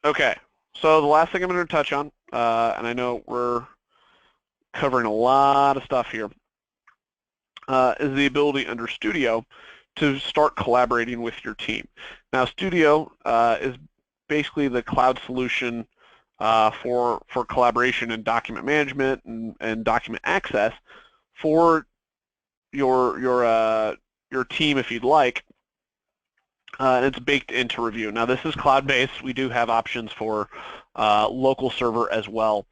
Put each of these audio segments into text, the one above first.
Okay, so the last thing I'm going to touch on, and I know we're covering a lot of stuff here, is the ability under Studio to start collaborating with your team. Now, Studio is basically the cloud solution for collaboration and document management and document access for your team, if you'd like, and it's baked into Revu. Now, this is cloud-based. We do have options for local server as well,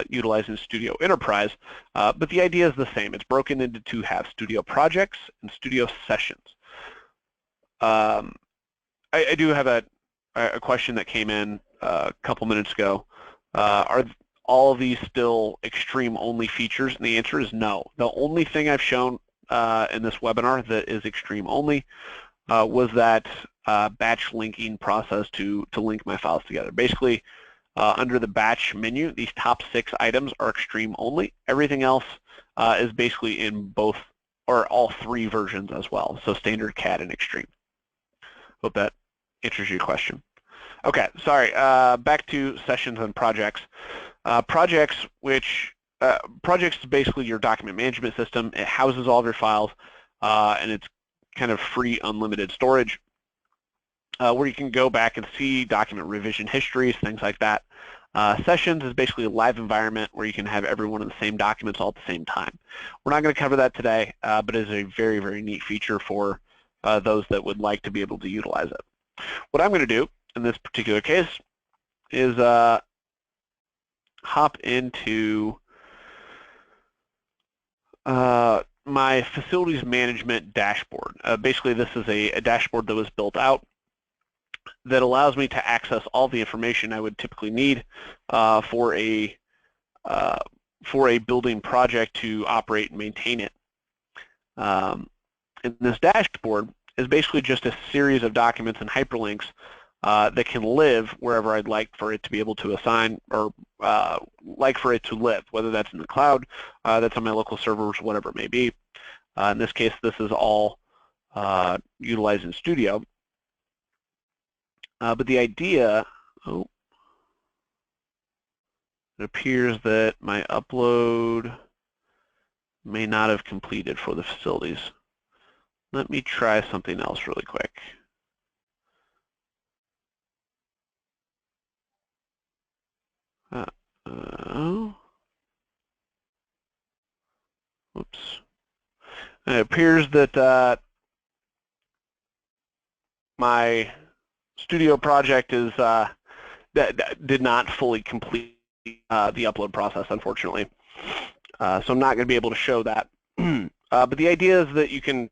utilizing Studio Enterprise, but the idea is the same. It's broken into two halves: Studio Projects and Studio Sessions. I do have a question that came in a couple minutes ago. Are all of these still extreme-only features? And the answer is no. The only thing I've shown in this webinar that is extreme-only was that batch linking process to link my files together. Basically, under the batch menu, these top 6 items are extreme only. Everything else is basically in both or all 3 versions as well, so standard, CAD, and extreme. Hope that answers your question. Okay, sorry, back to sessions and projects. Projects is basically your document management system. It houses all of your files, and it's kind of free, unlimited storage, where you can go back and see document revision histories, things like that. Sessions is basically a live environment where you can have everyone in the same documents all at the same time. We're not going to cover that today, but it is a very, very neat feature for those that would like to be able to utilize it. What I'm going to do in this particular case is hop into my facilities management dashboard. Basically, this is a dashboard that was built out that allows me to access all the information I would typically need for a building project to operate and maintain it. And this dashboard is basically just a series of documents and hyperlinks that can live wherever I'd like for it to be able to assign, or like for it to live, whether that's in the cloud, that's on my local servers, whatever it may be. In this case, this is all utilized in Studio. But the idea, it appears that my upload may not have completed for the facilities. Let me try something else really quick. Oops. It appears that my Studio project is that did not fully complete the upload process, unfortunately. So I'm not going to be able to show that. But the idea is that you can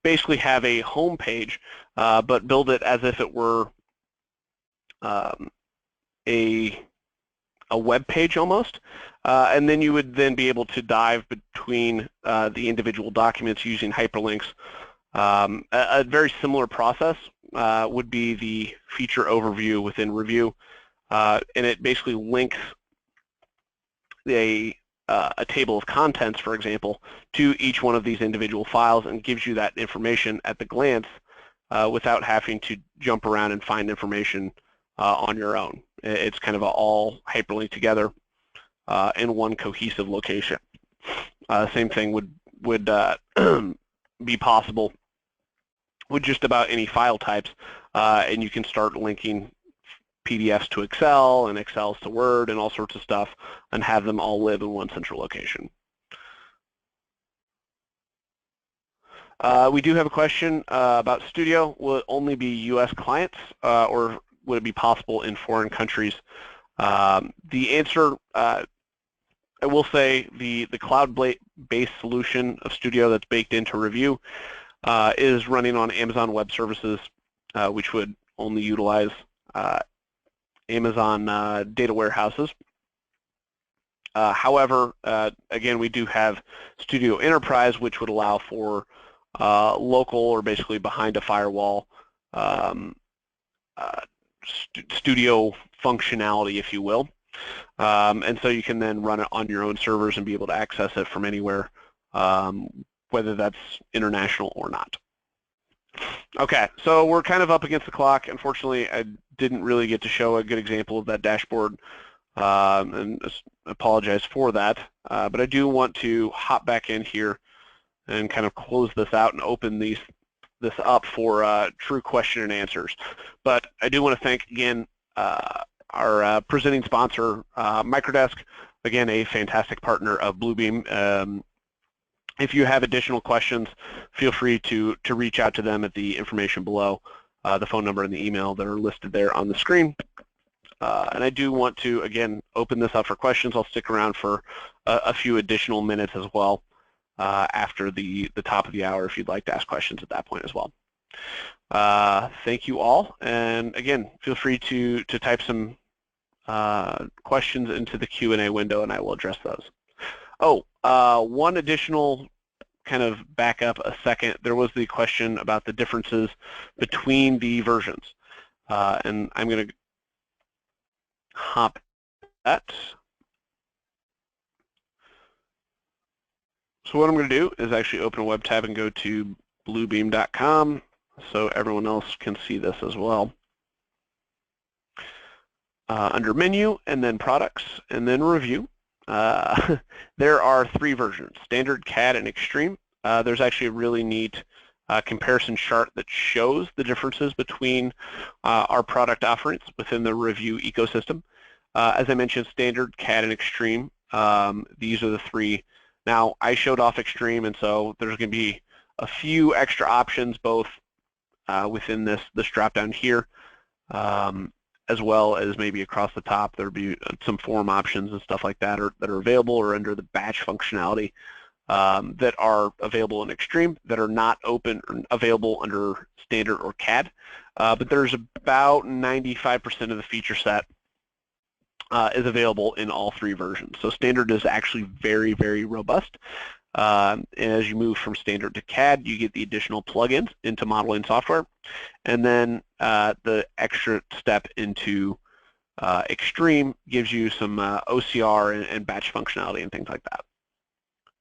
basically have a home page, but build it as if it were a web page almost, and then you would then be able to dive between the individual documents using hyperlinks. A very similar process would be the feature overview within Revu, and it basically links a table of contents, for example, to each one of these individual files and gives you that information at the glance without having to jump around and find information on your own. It's kind of all hyperlinked together in one cohesive location. Same thing would be possible with just about any file types, and you can start linking PDFs to Excel and Excels to Word and all sorts of stuff and have them all live in one central location. We do have a question about Studio. Will it only be US clients or would it be possible in foreign countries? The answer, I will say the cloud-based solution of Studio that's baked into Revu is running on Amazon Web Services, which would only utilize Amazon data warehouses. However, again, we do have Studio Enterprise, which would allow for local or basically behind a firewall Studio functionality, if you will. And so you can then run it on your own servers and be able to access it from anywhere, whether that's international or not. Okay, so we're kind of up against the clock. Unfortunately, I didn't really get to show a good example of that dashboard, and apologize for that. But I do want to hop back in here and kind of close this out and open this up for true question and answers. But I do want to thank again our presenting sponsor, Microdesk. Again, a fantastic partner of Bluebeam. If you have additional questions, feel free to reach out to them at the information below, the phone number and the email that are listed there on the screen. And I do want to, again, open this up for questions. I'll stick around for a few additional minutes as well after the top of the hour if you'd like to ask questions at that point as well. Thank you all. And again, feel free to type some questions into the Q&A window and I will address those. Oh, one additional kind of back up a second. There was the question about the differences between the versions. And I'm going to hop that. So what I'm going to do is actually open a web tab and go to bluebeam.com so everyone else can see this as well. Under menu and then products and then review. There are 3 versions, standard, CAD, and extreme. There's actually a really neat comparison chart that shows the differences between our product offerings within the review ecosystem. As I mentioned, standard, CAD, and extreme, these are the 3. Now, I showed off extreme, and so there's going to be a few extra options both within this drop-down here, as well as maybe across the top there'll be some form options and stuff like that that are available or under the batch functionality that are available in extreme that are not open or available under standard or CAD. But there's about 95% of the feature set is available in all 3 versions. So standard is actually very, very robust. And as you move from standard to CAD, you get the additional plugins into modeling software. And then the extra step into extreme gives you some OCR and batch functionality and things like that.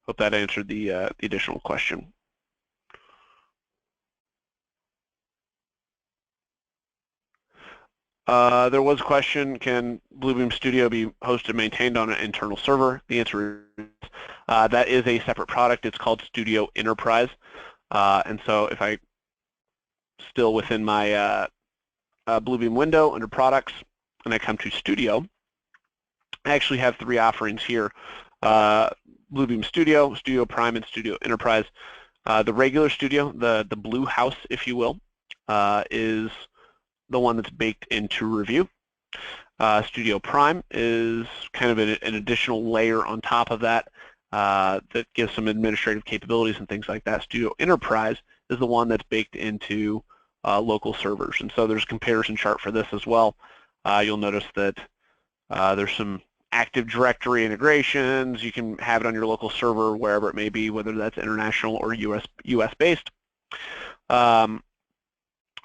Hope that answered the additional question. There was a question, can Bluebeam Studio be hosted and maintained on an internal server? The answer is that is a separate product. It's called Studio Enterprise. And so if I still within my Bluebeam window under products and I come to Studio, I actually have 3 offerings here. Bluebeam Studio, Studio Prime, and Studio Enterprise. The regular Studio, the blue house, if you will, is the one that's baked into Review. Studio Prime is kind of an additional layer on top of that that gives some administrative capabilities and things like that. Studio Enterprise is the one that's baked into local servers. And so there's a comparison chart for this as well. You'll notice that there's some Active Directory integrations. You can have it on your local server wherever it may be, whether that's international or US based.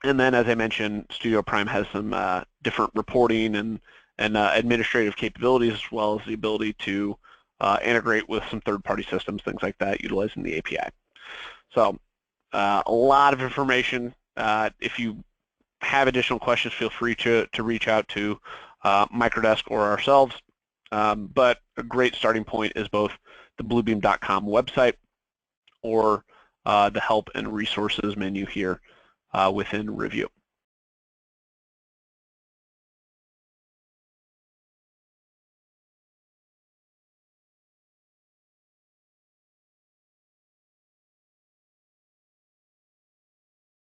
And then, as I mentioned, Studio Prime has some different reporting and administrative capabilities, as well as the ability to integrate with some third-party systems, things like that, utilizing the API. So a lot of information. If you have additional questions, feel free to reach out to Microdesk or ourselves. But a great starting point is both the bluebeam.com website or the help and resources menu here within Review.